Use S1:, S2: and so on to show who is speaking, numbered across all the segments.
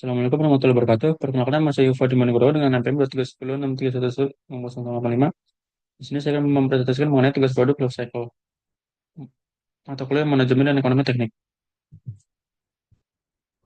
S1: Assalamualaikum warahmatullahi wabarakatuh. Perkenalkan nama saya Fadi Manugro dengan NPM 23106318085. Di sini saya akan mempresentasikan mengenai tugas produk life cycle atau kuliah manajemen dan ekonomi teknik.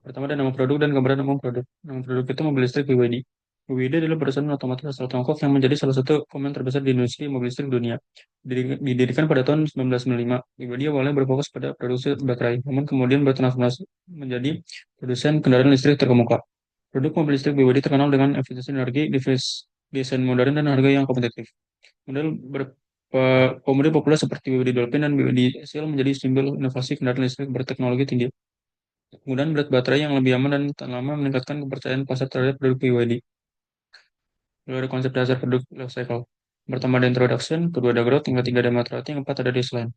S1: Pertama ada nama produk dan gambaran umum produk. Nama produk itu mobil listrik BYD. BYD adalah perusahaan otomotif asal Tiongkok yang menjadi salah satu pemain terbesar di industri mobil listrik dunia. Didirikan pada tahun 1995, BYD awalnya berfokus pada produksi baterai, namun kemudian bertransformasi menjadi produsen kendaraan listrik terkemuka. Produk mobil listrik BYD terkenal dengan efisiensi energi, desain modern, dan harga yang kompetitif. Model komodi populer seperti BYD Dolphin dan BYD SL menjadi simbol inovasi kendaraan listrik berteknologi tinggi. Kemudian berat baterai yang lebih aman dan tahan lama meningkatkan kepercayaan pasar terhadap produk BYD. Lalu ada konsep dasar produk life cycle. Pertama ada introduction, kedua ada growth, yang ketiga ada maturity, yang keempat ada design.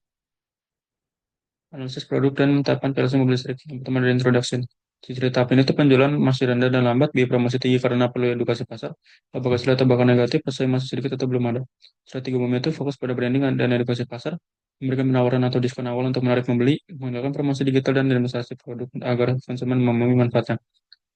S1: Analisis produk dan tahapan PLC mobil listrik. Yang pertama ada introduction. Ciri tahap ini tuh penjualan masih rendah dan lambat, biaya promosi tinggi karena perlu edukasi pasar. Apakah sudah atau bahkan negatif, pesaing masih sedikit atau belum ada. Strategi umum itu fokus pada branding dan edukasi pasar, memberikan penawaran atau diskon awal untuk menarik pembeli, menggunakan promosi digital dan demonstrasi produk agar konsumen memahami manfaatnya.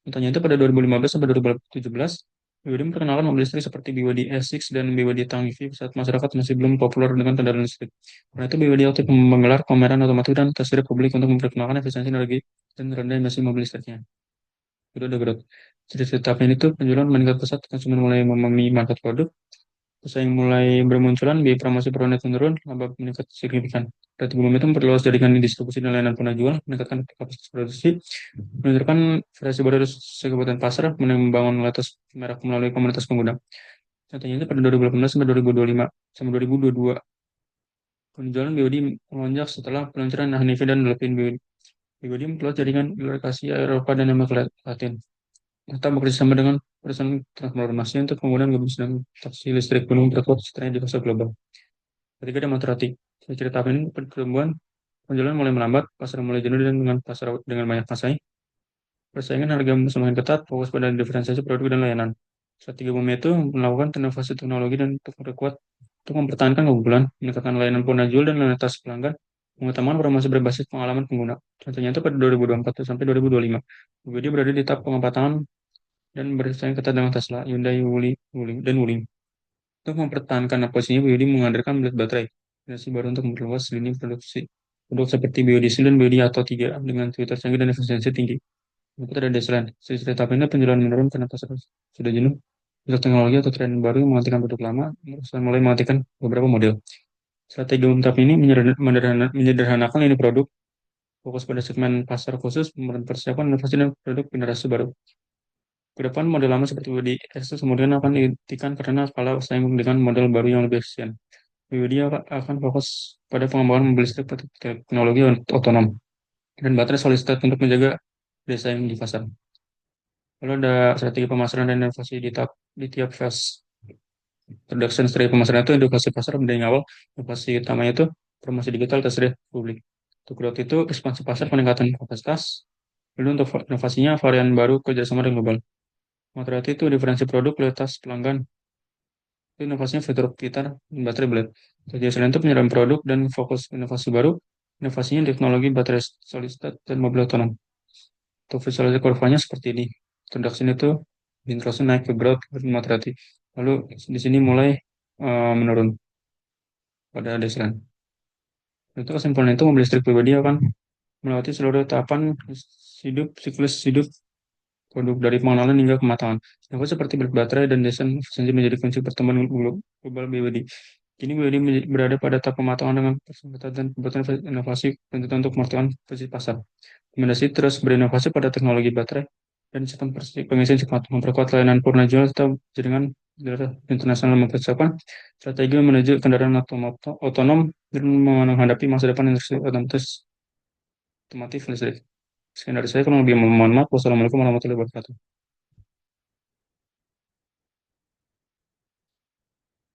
S1: Contohnya itu pada 2015 sampai 2017, BYD memperkenalkan mobil listrik seperti BYD S6 dan BYD Tang EV saat masyarakat masih belum populer dengan kendaraan listrik. Karena itu BYD aktif menggelar pameran otomotif dan tes drive publik untuk memperkenalkan efisiensi energi dan rendah emisi mobil listriknya. Itu udah growth. Jadi setiap ini tuh penjualan meningkat pesat, konsumen mulai memahami manfaat produk, pesaing mulai bermunculan, biaya promosi perundang menurun, laba meningkat signifikan. Strategi umum itu memperluas jaringan distribusi dan layanan penjualan, meningkatkan kapasitas produksi, menunjukkan versi baru sekebutuhan pasar, membangun loyalitas merek melalui komunitas pengguna. Contohnya itu pada 2018 sampai 2025 sampai 2022 penjualan BYD melonjak setelah peluncuran Hanifi dan Dolphin BYD. BYD memperluas jaringan di lokasi Eropa dan Amerika Latin. Kita bekerja sama dengan perusahaan transformasi untuk penggunaan mobil dan taksi listrik gunung berkuat setelahnya di pasar global. Ketiga ada maturity. Saya cerita ini pertumbuhan penjualan mulai melambat, pasar mulai jenuh dan dengan pasar dengan banyak pesaing. Persaingan harga semakin ketat, fokus pada diferensiasi produk dan layanan. Strategi umumnya itu melakukan inovasi teknologi dan untuk memperkuat untuk mempertahankan keunggulan, meningkatkan layanan pengguna jual dan loyalitas pelanggan, mengutamakan promosi berbasis pengalaman pengguna. Contohnya itu pada 2024 sampai 2025. Dia berada di tahap pengembangan dan bersaing ketat dengan Tesla, Hyundai, dan Wuling. Untuk mempertahankan posisinya, BYD menghadirkan blade baterai generasi baru untuk memperluas lini produksi. Produk seperti biodiesel dan biodi atau 3 dengan fitur canggih dan efisiensi tinggi. Itu ada desain. Sisi tahapnya penjualan menurun karena pasar sudah jenuh. Untuk teknologi atau tren baru yang mematikan produk lama, perusahaan mulai mematikan beberapa model. Strategi tahap ini menyederhanakan ini produk, fokus pada segmen pasar khusus, mempersiapkan inovasi dan produk generasi baru. Ke depan model lama seperti Budi X kemudian akan dihentikan karena kalau saing dengan model baru yang lebih efisien. Budi akan fokus pada pengembangan mobil listrik teknologi otonom dan baterai solid state untuk menjaga daya saing di pasar. Lalu ada strategi pemasaran dan inovasi di tiap fase. Production strategi pemasaran itu edukasi pasar dari awal, inovasi utamanya itu promosi digital tes drive publik. Untuk growth itu ekspansi pasar peningkatan kapasitas. Lalu untuk inovasinya varian baru kerjasama dengan global. Material itu diferensi produk, kualitas pelanggan, itu inovasinya fitur gitar dan baterai blade. Jadi selain itu penyerahan produk dan fokus inovasi baru, inovasinya teknologi baterai solid state dan mobil otonom. Untuk visualisasi kurvanya seperti ini. Introduction itu introduction naik ke growth material. Lalu di sini mulai menurun pada desain. Itu kesimpulan itu mobil listrik pribadi akan melewati seluruh tahapan siklus hidup produk dari pengenalan hingga kematangan. Inovasi seperti baterai dan desain efisiensi menjadi kunci pertumbuhan global BYD. Kini BYD berada pada tahap pematangan dengan kesempatan dan kebutuhan inovasi tuntutan untuk mempertahankan posisi pasar. Rekomendasi terus berinovasi pada teknologi baterai dan sistem pengisian cepat, memperkuat layanan purna jual atau jaringan internasional, mempersiapkan strategi menuju kendaraan otonom dan menghadapi masa depan industri otomotif listrik. Sekian dari saya, kalau lebih mohon maaf. Wassalamualaikum warahmatullahi wabarakatuh.